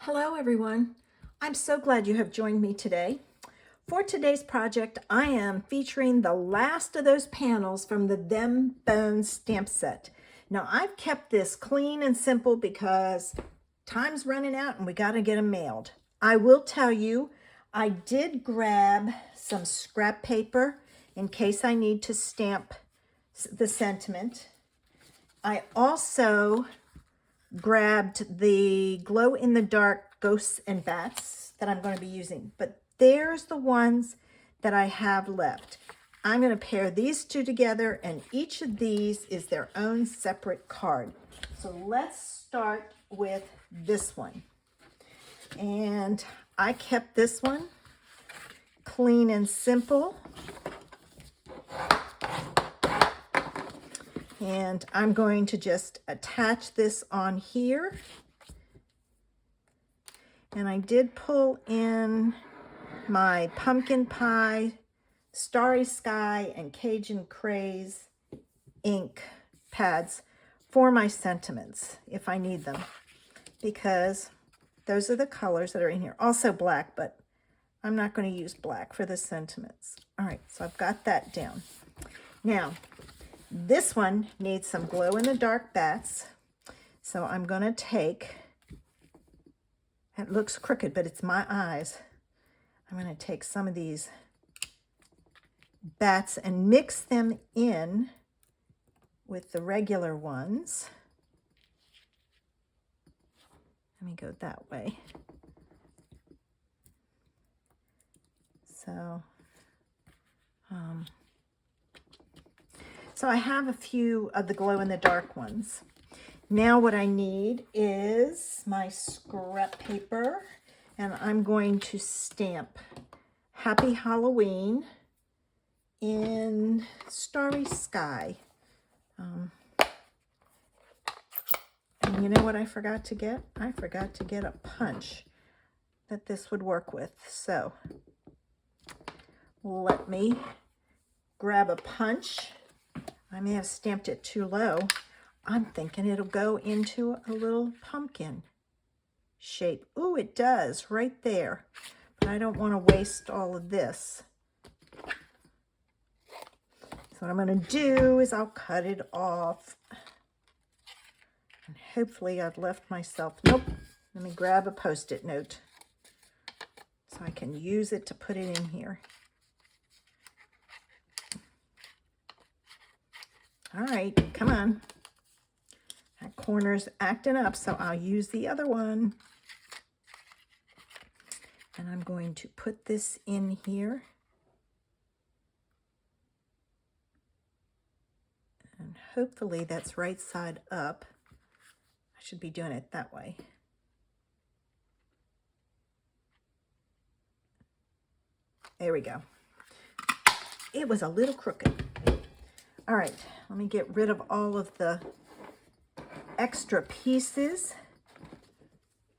Hello everyone. I'm so glad you have joined me today. For today's project, I am featuring the last of those panels from the Them Bones stamp set. Now I've kept this clean and simple because time's running out and we got to get them mailed. I will tell you, I did grab some scrap paper in case I need to stamp the sentiment. I also grabbed the glow-in-the-dark ghosts and bats that I'm going to be using, but there's the ones that I have left. I'm going to pair these two together, and each of these is their own separate card. So let's start with this one. And I kept this one clean and simple. And I'm going to just attach this on here. And I did pull in my pumpkin pie, starry sky, and Cajun craze ink pads for my sentiments if I need them, because those are the colors that are in here. Also black, but I'm not going to use black for the sentiments. All right, so I've got that down. Now, this one needs some glow-in-the-dark bats. So I'm going to take, it looks crooked, but it's my eyes. I'm going to take some of these bats and mix them in with the regular ones. Let me go that way. So I have a few of the glow-in-the-dark ones. Now what I need is my scrap paper, and I'm going to stamp Happy Halloween in Starry Sky. And you know what I forgot to get? I forgot to get a punch that this would work with. So let me grab a punch. I may have stamped it too low. I'm thinking it'll go into a little pumpkin shape. Ooh, it does right there. But I don't want to waste all of this. So what I'm going to do is I'll cut it off. And hopefully I've left myself, nope. Let me grab a Post-it note so I can use it to put it in here. All right, come on. That corner's acting up, so I'll use the other one. And I'm going to put this in here. And hopefully that's right side up. I should be doing it that way. There we go. It was a little crooked. All right, let me get rid of all of the extra pieces.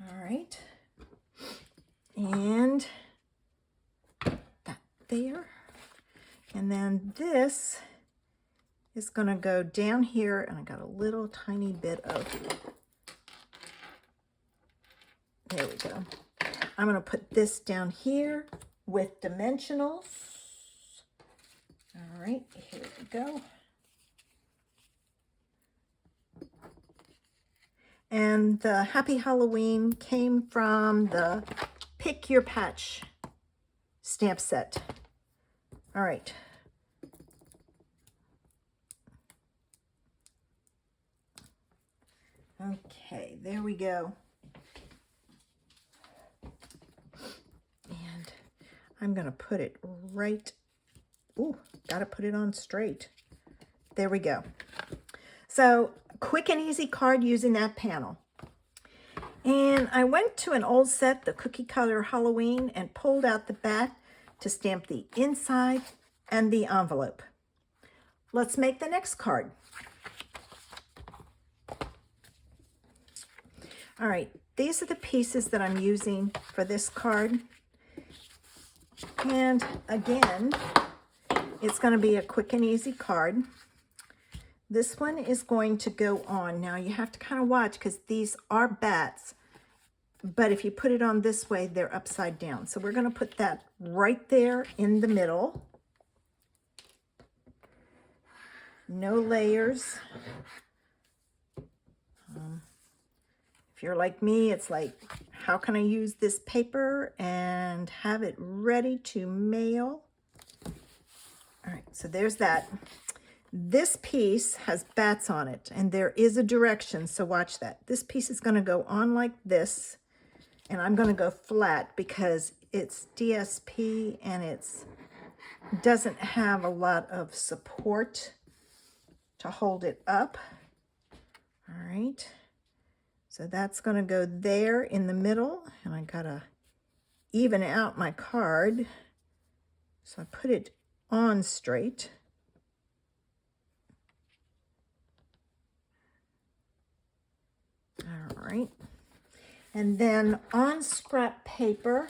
All right. And that there. And then this is going to go down here, and I got a little tiny bit of, there we go. I'm going to put this down here with dimensionals. All right, here we go. And the Happy Halloween came from the Pick Your Patch stamp set. All right. Okay, there we go. And I'm going to put it right. Ooh, got to put it on straight. There we go. So quick and easy card using that panel. And I went to an old set, the Cookie Cutter Halloween, and pulled out the bat to stamp the inside and the envelope. Let's make the next card. All right, these are the pieces that I'm using for this card. And again, it's going to be a quick and easy card. This one is going to go on. Now you have to kind of watch because these are bats but if you put it on this way, they're upside down. So we're going to put that right there in the middle. No layers. If you're like me, it's like, how can I use this paper and have it ready to mail? All right, so there's that. This piece has bats on it, and there is a direction, so watch that. This piece is going to go on like this, and I'm going to go flat because it's DSP and it's doesn't have a lot of support to hold it up. All right, so that's going to go there in the middle, and I got to even out my card. So I put it on straight. All right, and then on scrap paper,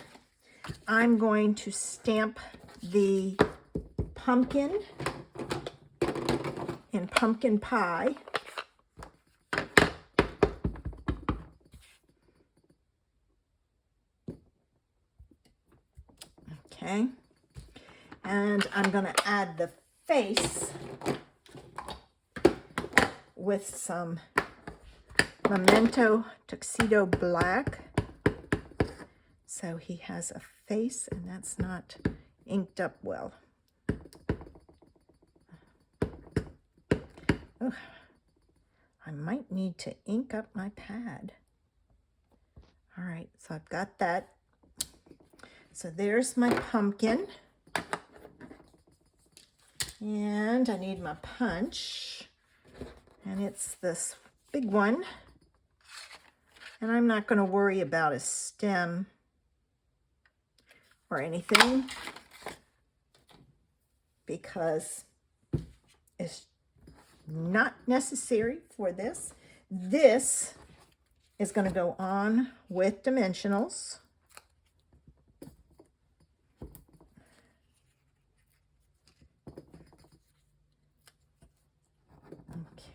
I'm going to stamp the pumpkin in pumpkin pie. Okay, and I'm going to add the face with some Memento Tuxedo Black. So he has a face, and that's not inked up well. Oh, I might need to ink up my pad. All right, so I've got that. So there's my pumpkin. And I need my punch. And it's this big one. And I'm not going to worry about a stem or anything because it's not necessary for this. This is going to go on with dimensionals.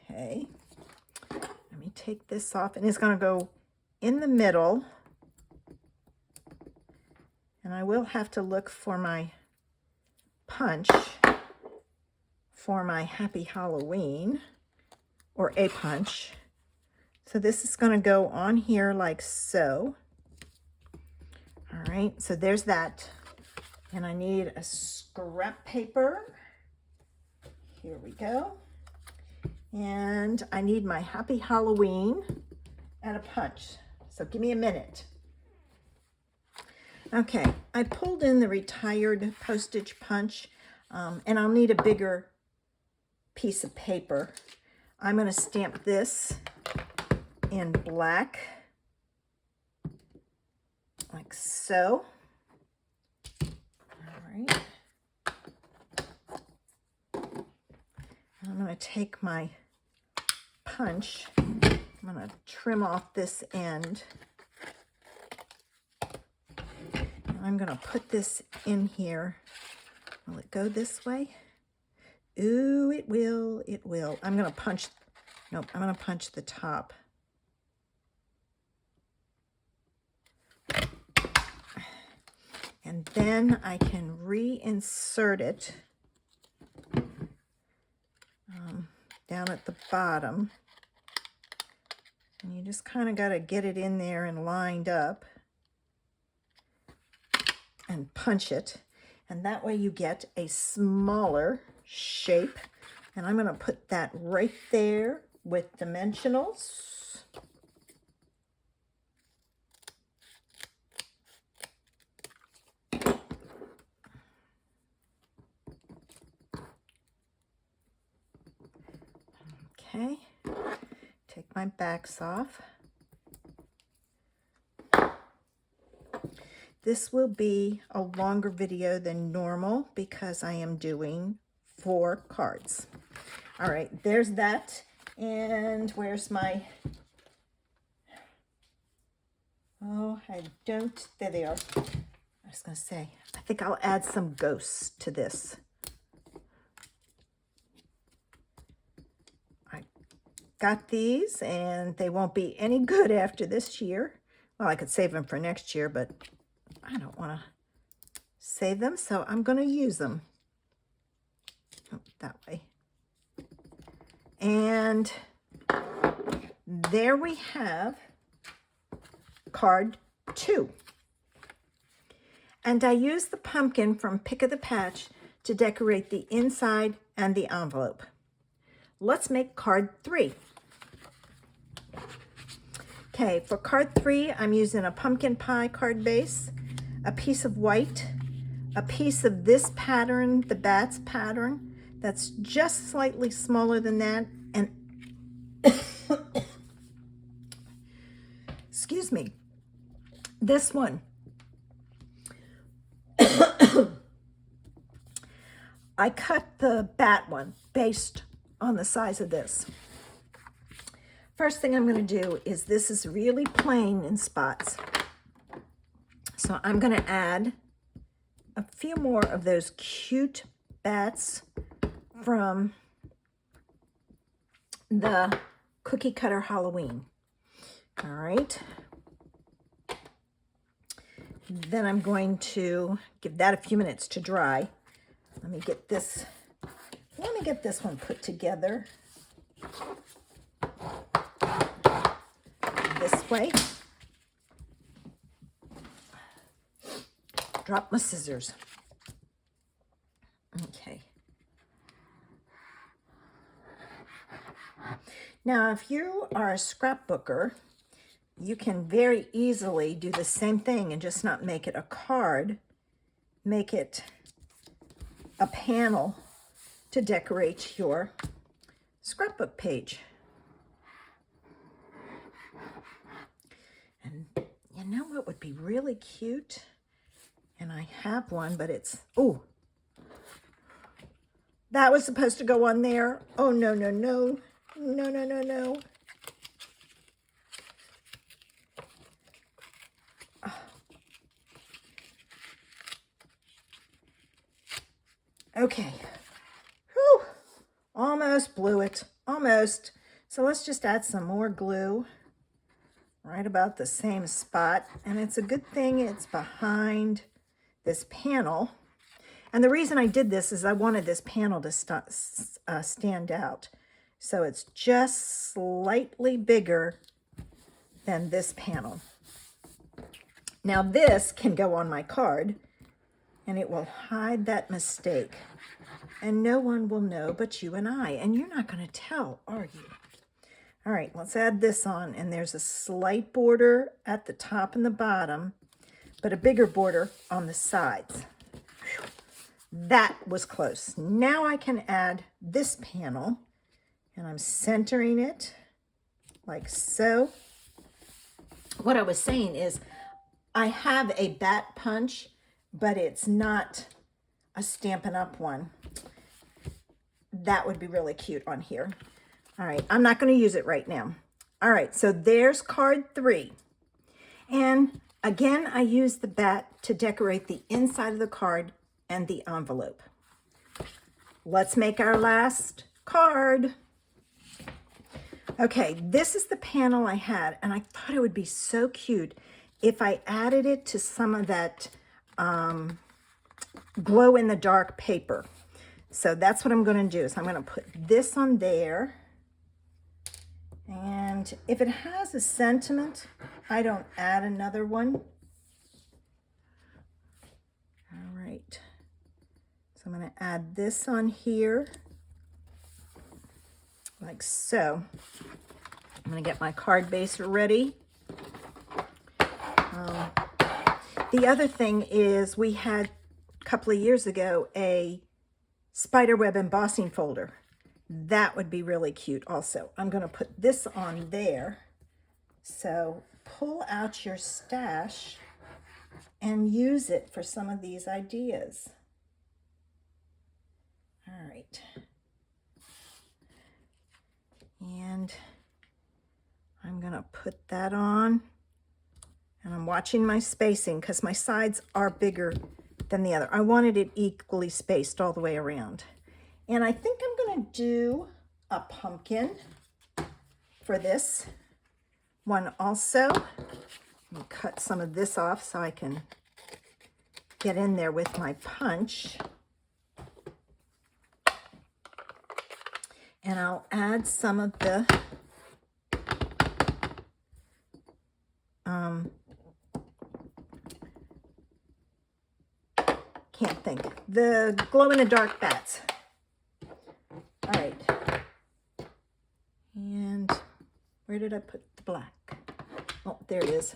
Okay, let me take this off, and it's going to go in the middle, and I will have to look for my punch for my Happy Halloween, or a punch. So this is going to go on here like so. All right, so there's that, and I need a scrap paper. Here we go. And I need my Happy Halloween and a punch. So give me a minute. Okay, I pulled in the retired postage punch, and I'll need a bigger piece of paper. I'm going to stamp this in black, like so. All right. I'm going to take my punch. I'm going to trim off this end. And I'm going to put this in here. Will it go this way? Ooh, it will. It will. I'm going to punch. Nope, I'm going to punch the top. And then I can reinsert it down at the bottom. And you just kind of got to get it in there and lined up and punch it. And that way you get a smaller shape. And I'm going to put that right there with dimensionals. Okay, take my backs off. This will be a longer video than normal because I am doing 4 cards. All right, there's that. And where's my, oh, I don't, there they are. I was gonna say, I think I'll add some ghosts to this. I got these, and they won't be any good after this year Well, I could save them for next year, but I don't want to save them, so I'm going to use them. Oh, that way. And there we have card 2. And I used the pumpkin from Pick of the Patch to decorate the inside and the envelope. Let's make card 3. Okay, for card 3, I'm using a pumpkin pie card base, a piece of white, a piece of this pattern, the bats pattern, that's just slightly smaller than that, and excuse me, this one. I cut the bat one based on the size of this. First thing I'm going to do is, this is really plain in spots. So I'm going to add a few more of those cute bats from the Cookie Cutter Halloween. All right. Then I'm going to give that a few minutes to dry. Let me get this one put together this way. Drop my scissors. Okay. Now, if you are a scrapbooker, you can very easily do the same thing and just not make it a card, make it a panel to decorate your scrapbook page. And you know what would be really cute? And I have one, but it's, oh, that was supposed to go on there. Oh, no, no, no, no, no, no, no. Oh. Okay. Whew. Almost blew it. Almost. So let's just add some more glue right about the same spot. And it's a good thing it's behind this panel. And the reason I did this is I wanted this panel to stand out. So it's just slightly bigger than this panel. Now this can go on my card and it will hide that mistake. And no one will know but you and I. And you're not going to tell, are you? All right, let's add this on. And there's a slight border at the top and the bottom, but a bigger border on the sides. Whew. That was close. Now I can add this panel, and I'm centering it like so. What I was saying is I have a bat punch, but it's not a Stampin' Up one. That would be really cute on here. All right, I'm not going to use it right now. All right, so there's card 3. And again, I used the bat to decorate the inside of the card and the envelope. Let's make our last card. Okay, this is the panel I had, and I thought it would be so cute if I added it to some of that glow-in-the-dark paper. So that's what I'm going to do. Is I'm going to put this on there. And if it has a sentiment, I don't add another one. All right. So I'm going to add this on here, like so. I'm going to get my card base ready. The other thing is we had a couple of years ago a spiderweb embossing folder. That would be really cute also. I'm going to put this on there. So pull out your stash and use it for some of these ideas. All right. And I'm going to put that on. And I'm watching my spacing because my sides are bigger than the other. I wanted it equally spaced all the way around. And I think I'm going to do a pumpkin for this one also. Let me cut some of this off so I can get in there with my punch. And I'll add some of the can't think, the glow-in-the-dark bats. All right. And where did I put the black? Oh, there it is.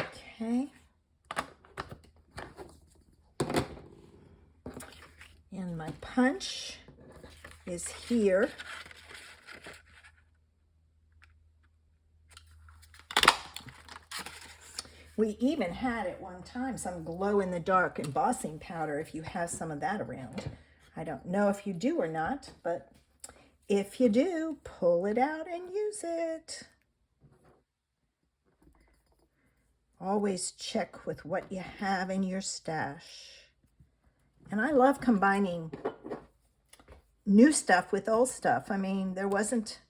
Okay. And my punch is here. We even had at one time some glow-in-the-dark embossing powder if you have some of that around. I don't know if you do or not, but if you do, pull it out and use it. Always check with what you have in your stash. And I love combining new stuff with old stuff. I mean, there wasn't,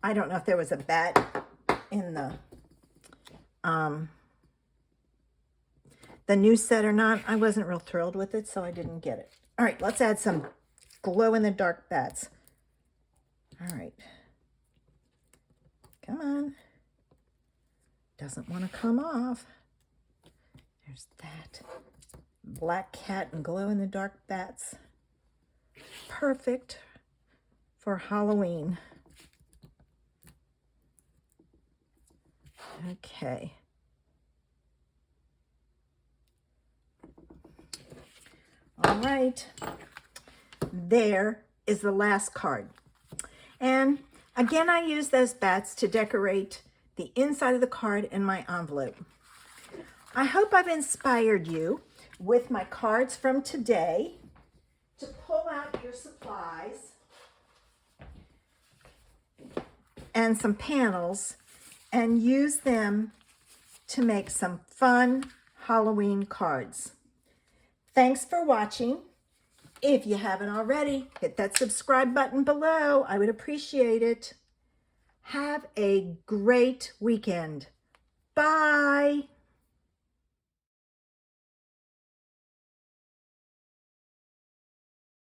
I don't know if there was a bat in the new set or not. I wasn't real thrilled with it, so I didn't get it. All right, let's add some glow-in-the-dark bats. All right. Come on. Doesn't want to come off. There's that. Black cat and glow-in-the-dark bats. Perfect for Halloween. Okay. All right. There is the last card. And again, I use those bats to decorate the inside of the card in my envelope. I hope I've inspired you with my cards from today to pull out your supplies and some panels and use them to make some fun Halloween cards. Thanks for watching. If you haven't already, hit that subscribe button below. I would appreciate it. Have a great weekend. Bye.